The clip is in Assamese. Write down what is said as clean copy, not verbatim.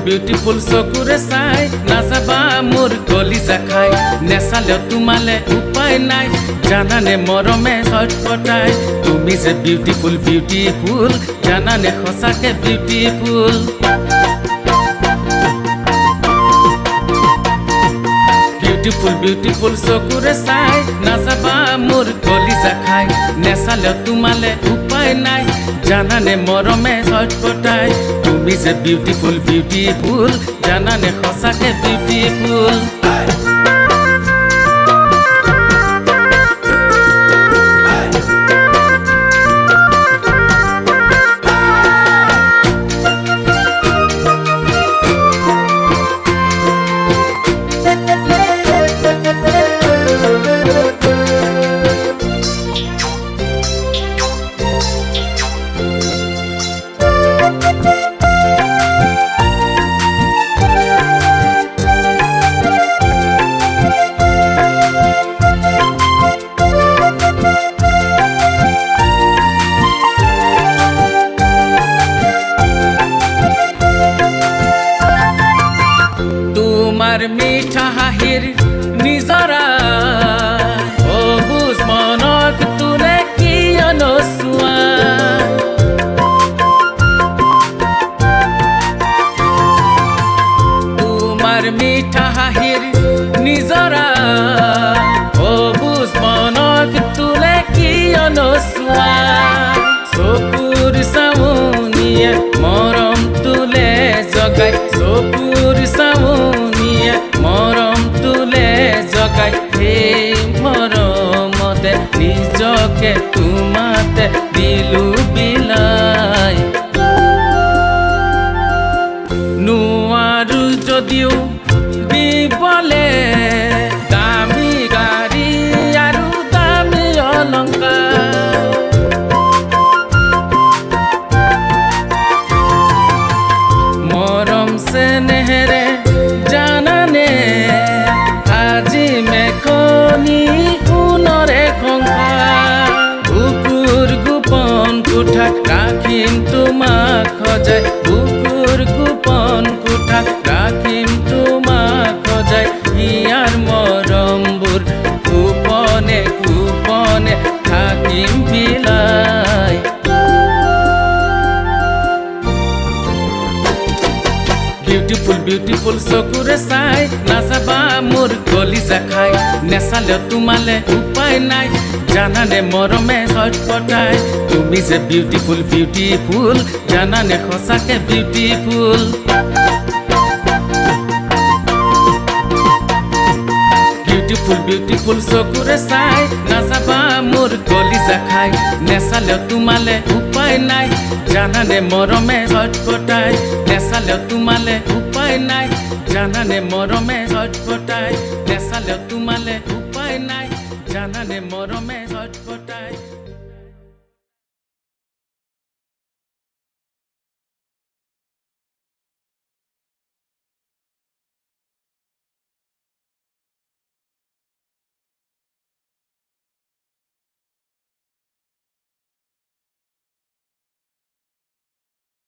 বিউটিফুল চকুৰে চাই নাযাবা মোৰ কলিজা খাই নেচালেও তোমালে উপায় নাই জানানে মৰমে ছটপটাই তুমি যে বিউটিফুল বিউটিফুল জানানে সঁচাকে বিউটিফুল বিউটিফুল বিউটিফুল চকুৰে চাই নাযাবা মোৰ কলিজা খাই নেচালেও তোমালে উপায় নাই জানানে মৰমে ছটপটাই তুমি যে বিউটিফুল বিউটিফুল জানানে সঁচাকে বিউটিফুল তোমাৰ মিঠা হাহিৰ নিজৰা অবুজ মনক তুলে কিয় নচোৱা তোমাৰ মিঠা হাহিৰ নিজৰা অবুজ মনক তুলে কিয় নচোৱা চকুৰ চাৱনিয়ে মৰম তুলে জগাই চকুৰ চাৱনিয়ে মৰম তুলে জগাই সেই মৰমতে নিজকে তোমাতে দিলো বিলাই নোৱাৰো যদিও দিবলে দামী গাড়ী আৰু দামী অলংকাৰ মৰম চেনেহেৰে জানানে আজি মেখনি সোণৰে সংসাৰ বুকুৰ গোপন কোঠাত ৰাখিম তোমাক সজাই বুকুৰ গোপন কোঠাত ৰাখিম তোমাক সজাই হিয়াৰ মৰমবোৰ গোপনে গোপনে থাকিম বিলাই বিউটিফুল বিউটিফুল চকুৰে চাই নাযাবা মোৰ কলিজা খাই নেচালেও তোমালে উপায় নাই জানানে মৰমে ছটপটাই তুমি যে বিউটিফুল বিউটিফুল জানানে সঁচাকে বিউটিফুল বিউটিফুল বিউটিফুল চকুৰে চাই নাযাবা মোৰ কলিজা খাই নেচালেও তোমালে উপায় নাই জানানে মৰমে ছটপটাই নেচালেও তোমালে উপায় নাই জানানে মৰমে ছটপটাই নেচালেও তোমালে উপায় নাই জানানে মৰমে ছটপটাই